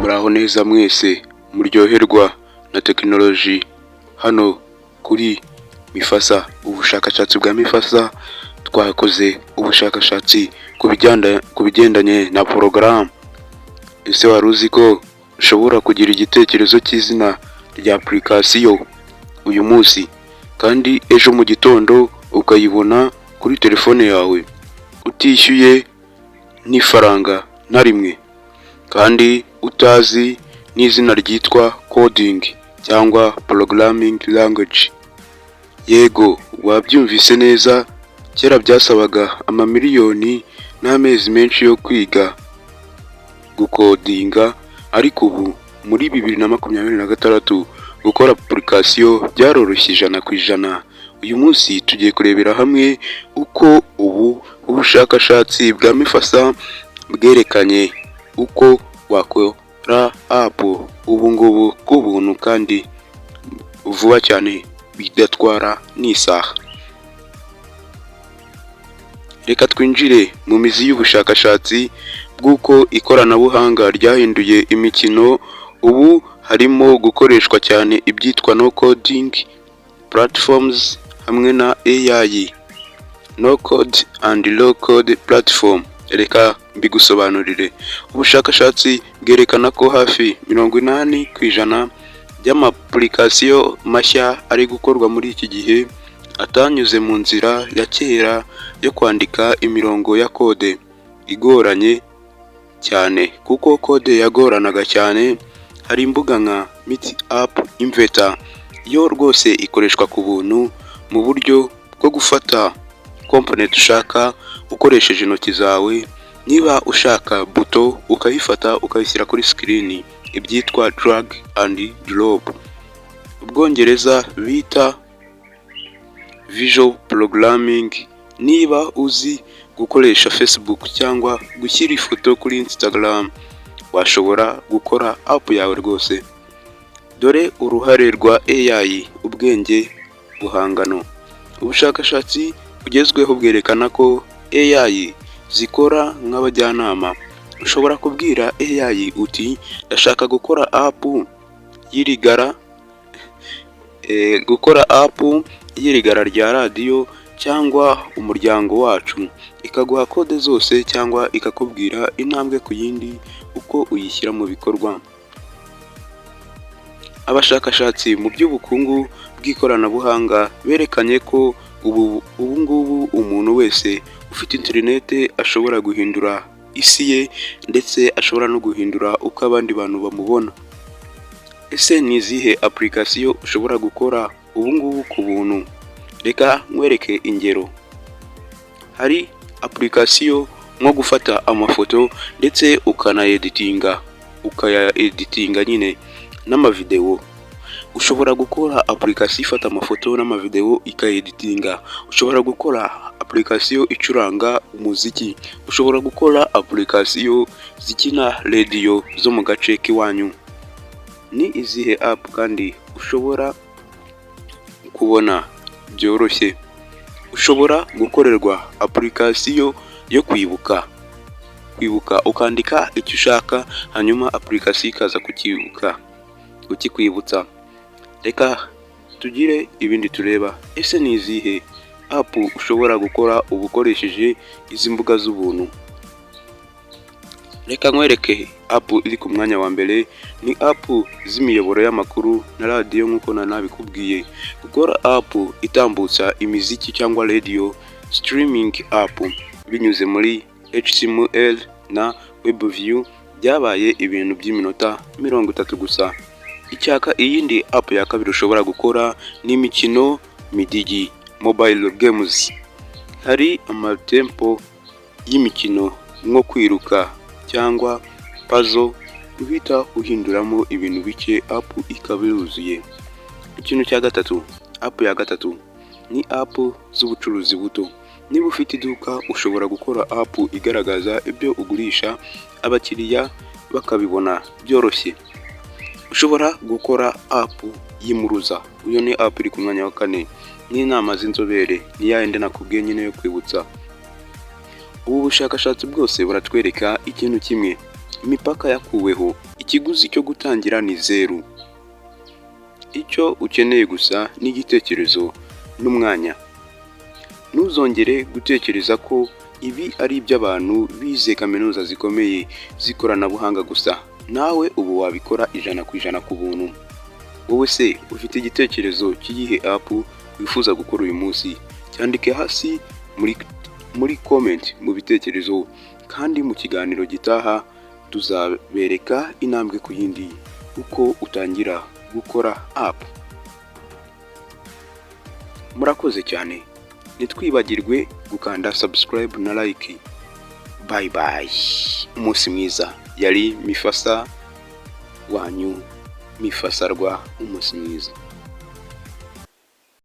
muraho neza mwese muryoherwa na tekinoloji hano kuri Mifasa. Ubushakashatsi bwa Mifasa twakoze ubushakashatsi ku bigendanye na porogaramu. Ese wari uzi ko ushobora kugira igitekerezo cy'izina rya application uyu munsi kandi ejo mu gitondo ukayibona kuri telefone yawe utishyuye n'ifaranga na rimwe, kandi utazi n'izina ryitwa coding cyangwa programming language? Yego, wabyumvise neza. Kera byasabaga amamiliyoni n'amezi menshi yo kwiga gukodinga, ariko ubu muri 2026 gukora application byaroroshye 100%. Uyu munsi tugiye kurebera hamwe uko ubushakashatsi bwa Mifasa bwerekanye uko wakora app ubu ngubu ku buntu kandi vuba cyane bidatwara n'isaha. Reka twinjire mu mizi y'ubushakashatsi bw'uko ikoranabuhanga ryahinduye imikino. Ubu harimo gukoreshwa cyane ibyitwa no coding platforms hamwe na AI, no code and low code platform. Reka mbigusobanurire. Ubushakashatsi bwerekana ko hafi 80% by'amapplication mashya ari gukorwa muri iki gihe atanyuze mu nzira ya kera yo kwandika imirongo ya code igoranye cyane, kuko code yagoranaga cyane. Hari imbuga nka Meetup, Inventor, yo rwose ikoreshwa ku buntu mu buryo bwo gufata component ushaka ukoresheje intoki zawe. Niba ushaka buto ukayifata ukayishyira kuri screen, ibyitwa drag and drop, ubwongereza bita visual programming. Niba uzi gukoresha Facebook cyangwa gushyira ifoto kuri Instagram, washobora gukora app yawe rwose. Dore uruhare rwa AI, ubwenge buhangano. Ubushakashatsi bugezweho bwerekana ko AI zikora nk'abajyanama. Ushobora kubwira AI uti ndashaka gukora app y'irigara rya radio cyangwa umuryango wacu, ikaguha kode zose cyangwa ikakubwira intambwe ku yindi uko uyishyira mu bikorwa. Abashakashatsi mu by'ubukungu bw'ikoranabuhanga berekanye ko ubu ngubu umuntu wese ufite internet ashobora guhindura isi ye, ndetse ashobora no guhindura uko abandi bantu bamubona. Ese ni izihe application ushobora gukora ubu ngubu ku buntu? Reka nkwereke ingero. Hari application nko gufata amafoto ndetse ukaya-editinga nyine n'amavideo. Ushobora gukora application ifata amafoto n'amavideo ikaya-editinga. Ushobora gukora application icuranga umuziki. Ushobora gukora application zikina radio zo mu gace k'iwanyu. Ni izihe app kandi ushobora kubona byoroshye? Ushobora gukorerwa application yo kwibuka ukandika icyo ushaka, hanyuma application ikaza kukikwibutsa. Reka tugire ibindi tureba. Ese ni izihe app ushobora gukora ubukoresheje izi mbuga z'ubuntu? Reka nkwereke app iri ku mwanya wa mbere. Ni app z'imiyoboro y'amakuru na radio. Nk'uko nabikubwiye, gukora app itambutsa imiziki cyangwa radio streaming app binyuze muri HTML na WebView byabaye ibintu by'iminota 30 gusa. Iyindi app ya kabiri ushobora gukora ni imikino midigi, mobile games. Hari amatempo y'imikino nko kwiruka cyangwa puzzle uhita uhinduramo ibintu bike, app ikaba yuzuye. App ya gatatu ni app z'ubucuruzi buto. Niba ufite iduka, ushobora gukora app igaragaza ibyo ugurisha, abakiriya bakabibona byoroshye. Ushobora gukora app y'impuruza. Uyo ni app iri ku mwanya wa 4. N'inama z'inzobere, ni yayindi nakubwiye nyine yo kwibutsa. Ubu bushakashatsi bwose buratwereka ikintu kimwe. imipaka yakuweho, ikiguzi cyo gutangira ni 0. Icyo ukeneye gusa ni igitekerezo n'umwanya. Ntuzongere gutekereza ko ibi ari iby'abantu bize kaminuza zikomeye z'ikoranabuhanga gusa. Nawe ubu wabikora 100% ku buntu. Wowe se ufite igitekerezo cy'iyihe app wifuza gukora uyu munsi? Cyandike hasi muri comment mu bitekerezo, kandi mu kiganiro gitaha tuzabereka intambwe ku yindi uko utangira gukora app. Murakoze cyane, ntitwibagirwe gukanda subscribe na like. Bye bye, umunsi mwiza. Yari Mifasa wanyu, Mifasarwa, umunsi mwiza.